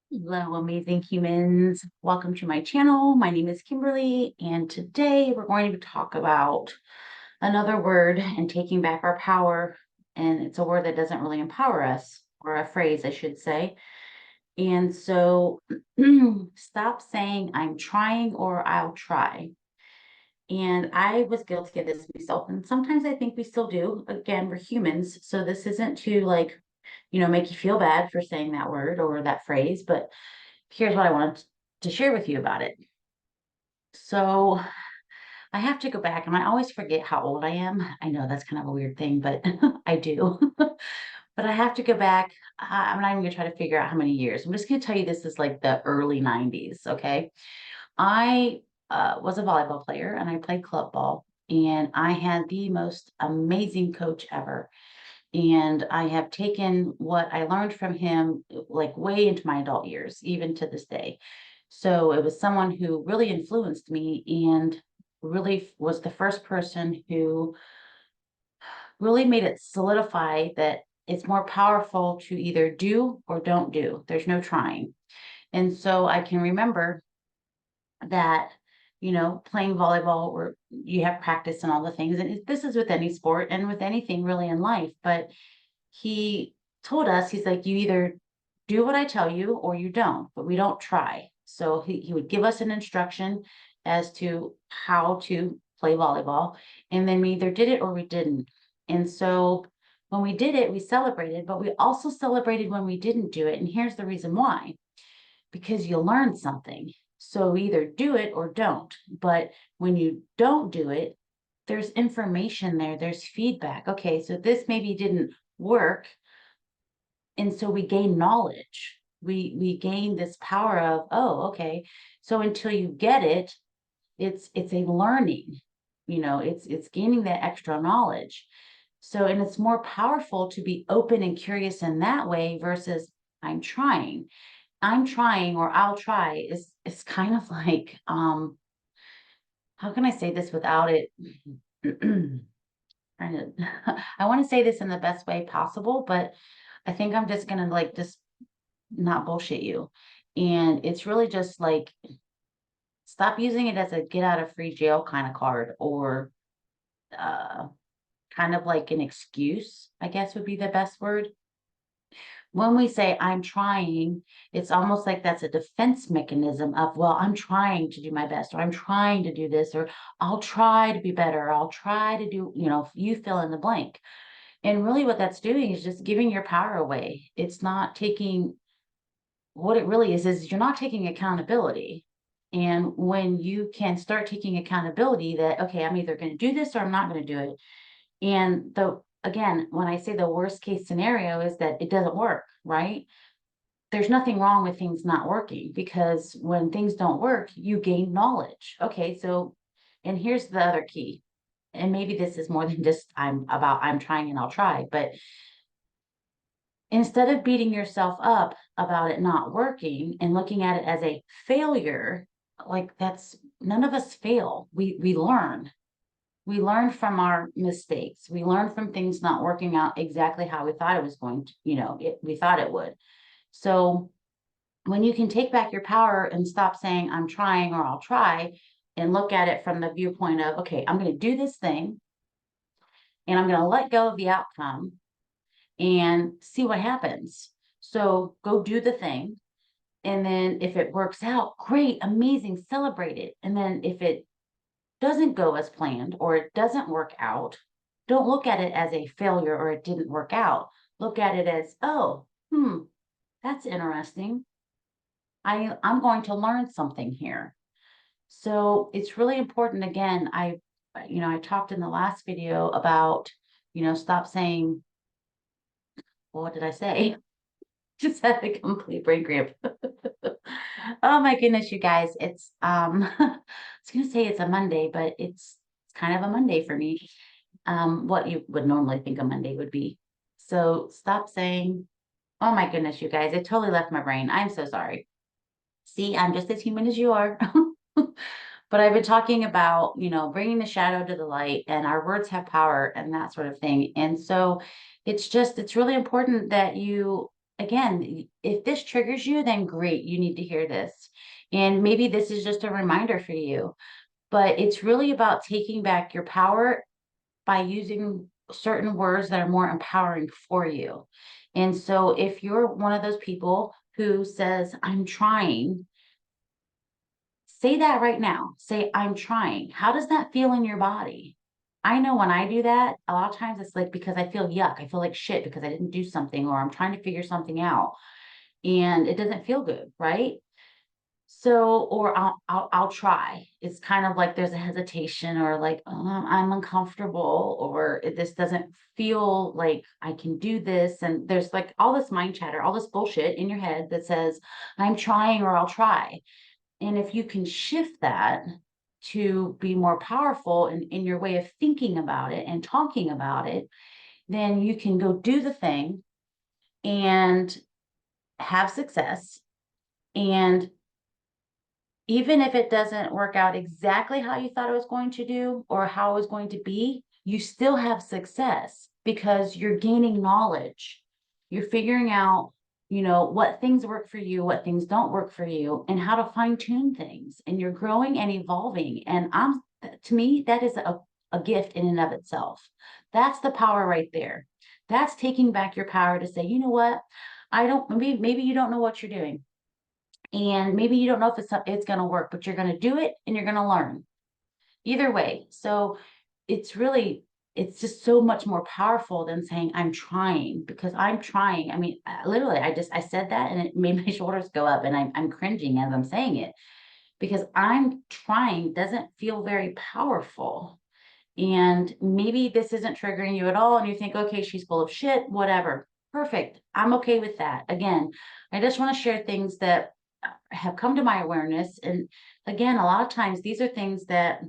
Hello, amazing humans. Welcome to my channel. My name is Kimberly, and today we're going to talk about another word and taking back our power. And it's a word that doesn't really empower us, or a phrase, I should say. And so stop saying, I'm trying or I'll try. And I was guilty of this myself. And sometimes I think we still do. Again, we're humans. So this isn't to make you feel bad for saying that word or that phrase, but here's what I wanted to share with you about it. So I have to go back, and I always forget how old I am. I know that's kind of a weird thing, but I do. But I have to go back. I'm not even going to try to figure out how many years. I'm just going to tell you this is like the early 90s. Okay. I was a volleyball player and I played club ball, and I had the most amazing coach ever. And I have taken what I learned from him like way into my adult years, even to this day. So it was someone who really influenced me and really was the first person who really made it solidify that it's more powerful to either do or don't do. There's no trying. And so I can remember that, playing volleyball where you have practice and all the things. And this is with any sport and with anything really in life. But he told us, he's like, you either do what I tell you or you don't, but we don't try. So he would give us an instruction as to how to play volleyball. And then we either did it or we didn't. And so when we did it, we celebrated, but we also celebrated when we didn't do it. And here's the reason why, because you learned something. So either do it or don't. But when you don't do it, there's information there, there's feedback. Okay, so this maybe didn't work, and so we gain knowledge. We gain this power of, oh, okay, so until you get it, it's a learning. It's gaining that extra knowledge. So, and it's more powerful to be open and curious in that way versus I'm trying. I'm trying or I'll try is kind of like, how can I say this without it? Trying to I want to say this in the best way possible, but I think I'm just gonna like just not bullshit you. And it's really just like stop using it as a get out of free jail kind of card, or uh kind of like an excuse, I guess would be the best word. When we say I'm trying, it's almost like that's a defense mechanism of, well, I'm trying to do my best, or I'm trying to do this, or I'll try to be better, or I'll try to do, you fill in the blank. And really, what that's doing is just giving your power away. It's not taking what it really is you're not taking accountability. And when you can start taking accountability that, okay, I'm either going to do this or I'm not going to do it. And again, when I say the worst case scenario is that it doesn't work, right? There's nothing wrong with things not working, because when things don't work, you gain knowledge. Okay, so, and here's the other key. And maybe this is more than just I'm trying and I'll try, but instead of beating yourself up about it not working and looking at it as a failure, like that's none of us fail. We learn. We learn from our mistakes. We learn from things not working out exactly how we thought it was going to, we thought it would. So when you can take back your power and stop saying I'm trying or I'll try, and look at it from the viewpoint of, okay, I'm going to do this thing and I'm going to let go of the outcome and see what happens. So go do the thing. And then if it works out, great, amazing, celebrate it. And then if it doesn't go as planned or it doesn't work out, don't look at it as a failure or it didn't work out. Look at it as, oh, that's interesting. I'm going to learn something here. So it's really important. Again, I talked in the last video about, stop saying, well, what did I say? Just had a complete brain cramp. Oh my goodness, you guys. It's I was gonna say it's a Monday, but it's kind of a Monday for me. What you would normally think a Monday would be. So stop saying, oh my goodness, you guys, it totally left my brain. I'm so sorry. See, I'm just as human as you are. But I've been talking about, bringing the shadow to the light, and our words have power and that sort of thing. And so it's really important that you again, if this triggers you, then great, you need to hear this. And maybe this is just a reminder for you, but it's really about taking back your power by using certain words that are more empowering for you. And so if you're one of those people who says, I'm trying, say that right now. Say, I'm trying. How does that feel in your body? I know when I do that, a lot of times it's like because I feel yuck. I feel like shit because I didn't do something or I'm trying to figure something out and it doesn't feel good, right? So, or I'll try. It's kind of like there's a hesitation or like, I'm uncomfortable or this doesn't feel like I can do this. And there's like all this mind chatter, all this bullshit in your head that says, I'm trying or I'll try. And if you can shift that to be more powerful in your way of thinking about it and talking about it, then you can go do the thing and have success. And even if it doesn't work out exactly how you thought it was going to do or how it was going to be, you still have success because you're gaining knowledge. You're figuring out, what things work for you, what things don't work for you, and how to fine tune things. And you're growing and evolving. And to me, that is a gift in and of itself. That's the power right there. That's taking back your power to say, you know what? I don't, maybe you don't know what you're doing and maybe you don't know if it's going to work, but you're going to do it and you're going to learn either way. So it's really, it's just so much more powerful than saying I'm trying, because I'm trying. I mean, literally, I said that and it made my shoulders go up and I'm cringing as I'm saying it, because I'm trying doesn't feel very powerful. And maybe this isn't triggering you at all and you think, okay, she's full of shit, whatever. Perfect. I'm okay with that. Again, I just want to share things that have come to my awareness. And again, a lot of times these are things that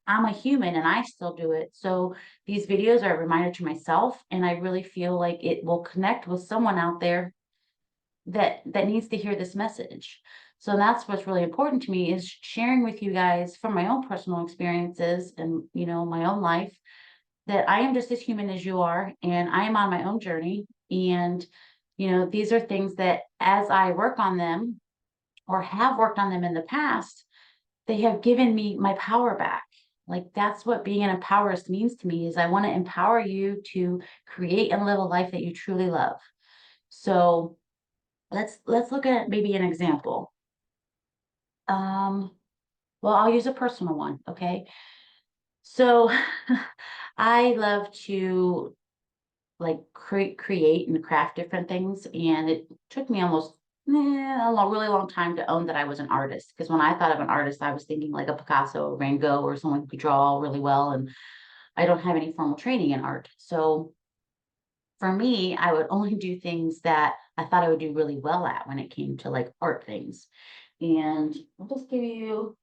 I'm a human and I still do it. So these videos are a reminder to myself. And I really feel like it will connect with someone out there that needs to hear this message. So that's what's really important to me, is sharing with you guys from my own personal experiences and, my own life, that I am just as human as you are and I am on my own journey. And, these are things that as I work on them or have worked on them in the past, they have given me my power back. Like that's what being an empowerist means to me, is I want to empower you to create and live a life that you truly love. So let's look at maybe an example. Um, well, I'll use a personal one, okay? So I love to like create and craft different things, and it took me almost really long time to own that I was an artist. Because when I thought of an artist, I was thinking like a Picasso, Van Gogh, or someone who could draw really well, and I don't have any formal training in art. So for me, I would only do things that I thought I would do really well at when it came to like art things. And I'll just give you,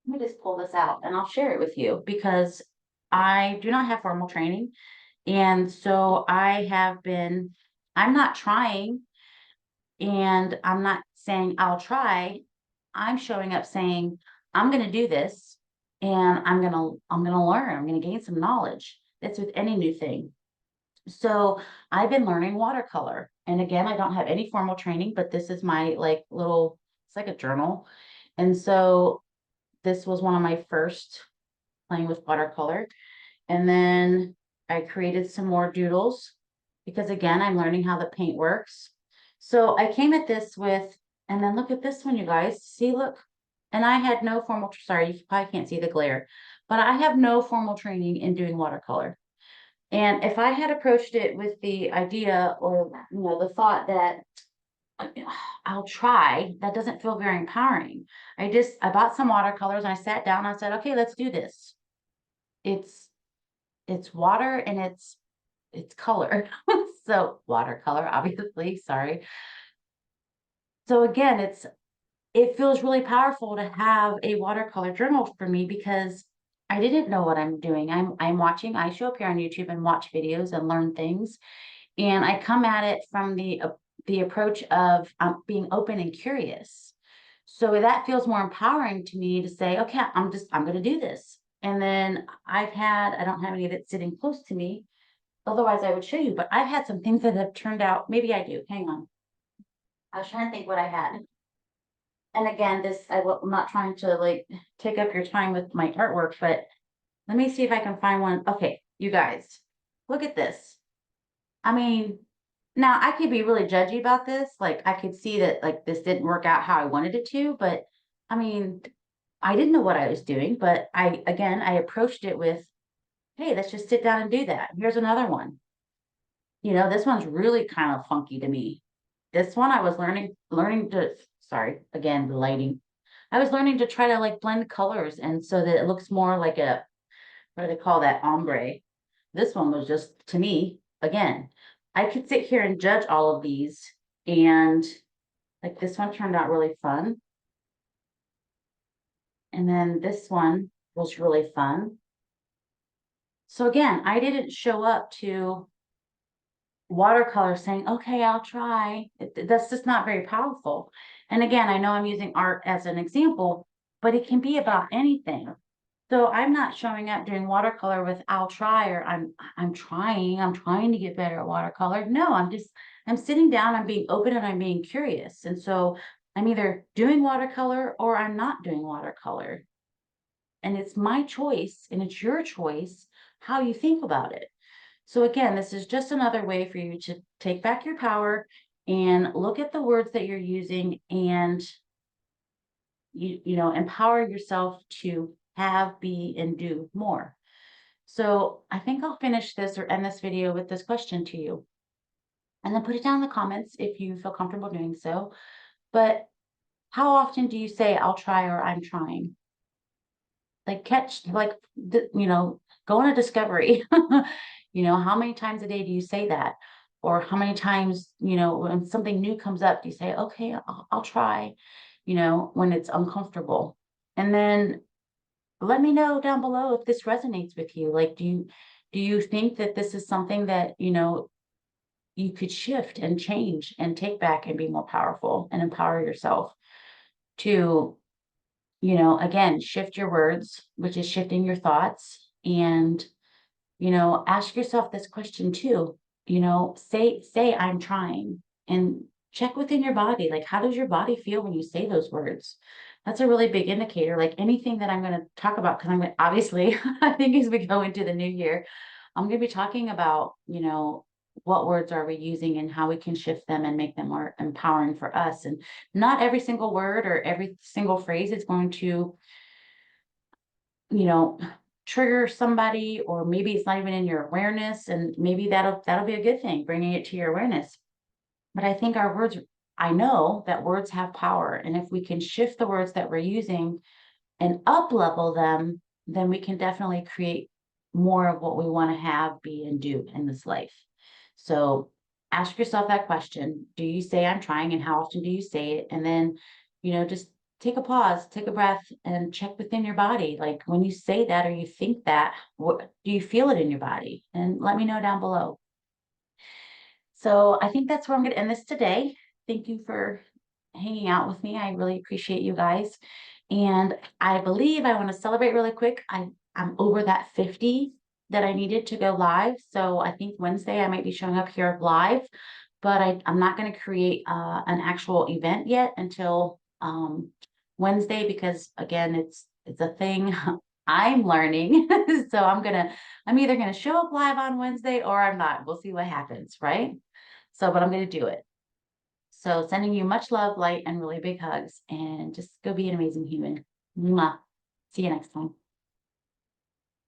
let me just pull this out and I'll share it with you, because I do not have formal training. And so I'm not trying and I'm not saying I'll try. I'm showing up saying, I'm going to do this and I'm going to learn. I'm going to gain some knowledge. That's with any new thing. So I've been learning watercolor. And again, I don't have any formal training, but this is my like little, it's like a journal. And so this was one of my first playing with watercolor. And then I created some more doodles because again, I'm learning how the paint works. So I came at this with, and then look at this one, you guys. See, look. And I had no formal, sorry, you probably can't see the glare, but I have no formal training in doing watercolor. And if I had approached it with the idea or, the thought that I'll try, that doesn't feel very empowering. I bought some watercolors and I sat down and I said, okay, let's do this. It's it's water and it's color. So watercolor, obviously, sorry. So again, it feels really powerful to have a watercolor journal for me, because I didn't know what I'm doing. I show up here on YouTube and watch videos and learn things. And I come at it from the approach of being open and curious. So that feels more empowering to me to say, okay, I'm going to do this. And then I don't have any of it sitting close to me, Otherwise, I would show you, but I've had some things that have turned out. Maybe I do. Hang on. I was trying to think what I had. And again, I'm not trying to like take up your time with my artwork, but let me see if I can find one. Okay, you guys, look at this. I mean, now I could be really judgy about this. Like I could see that like this didn't work out how I wanted it to, but I mean, I didn't know what I was doing, but I approached it with, hey, let's just sit down and do that. Here's another one. This one's really kind of funky to me. This one I was learning to, sorry, again, the lighting. I was learning to try to like blend colors and so that it looks more like what do they call that, ombre. This one was just, to me, again, I could sit here and judge all of these and like this one turned out really fun. And then this one was really fun. So again, I didn't show up to watercolor saying, okay, I'll try. That's just not very powerful. And again, I know I'm using art as an example, but it can be about anything. So I'm not showing up doing watercolor with I'll try or I'm trying to get better at watercolor. No, I'm sitting down, I'm being open and I'm being curious. And so I'm either doing watercolor or I'm not doing watercolor. And it's my choice and it's your choice how you think about it. So again, this is just another way for you to take back your power and look at the words that you're using and empower yourself to have, be, and do more. So I think I'll finish this or end this video with this question to you. And then put it down in the comments if you feel comfortable doing so. But how often do you say I'll try or I'm trying? Like go on a discovery. How many times a day do you say that? Or how many times, when something new comes up, do you say, okay, I'll try, when it's uncomfortable? And then let me know down below if this resonates with you. Like, do you think that this is something that, you could shift and change and take back and be more powerful and empower yourself to again, shift your words, which is shifting your thoughts. And, ask yourself this question too. Say I'm trying and check within your body. Like, how does your body feel when you say those words? That's a really big indicator. Like anything that I'm going to talk about, because obviously, I think as we go into the new year, I'm going to be talking about, what words are we using and how we can shift them and make them more empowering for us. And not every single word or every single phrase is going to, you know, trigger somebody, or maybe it's not even in your awareness, and maybe that'll be a good thing, bringing it to your awareness. But I think I know that words have power, and if we can shift the words that we're using and up level them, then we can definitely create more of what we want to have, be, and do in this life. So ask yourself that question. Do you say I'm trying, and how often do you say it? And then, just take a pause, take a breath, and check within your body. Like when you say that or you think that, what do you feel it in your body? And let me know down below. So I think that's where I'm going to end this today. Thank you for hanging out with me. I really appreciate you guys. And I believe I want to celebrate really quick. I'm over that 50 that I needed to go live. So I think Wednesday I might be showing up here live, but I'm not going to create an actual event yet until Wednesday, because again, it's a thing I'm learning. So I'm either gonna show up live on Wednesday or I'm not. We'll see what happens, right? So, but I'm gonna do it. So sending you much love, light, and really big hugs, and just go be an amazing human. Mwah. See you next time.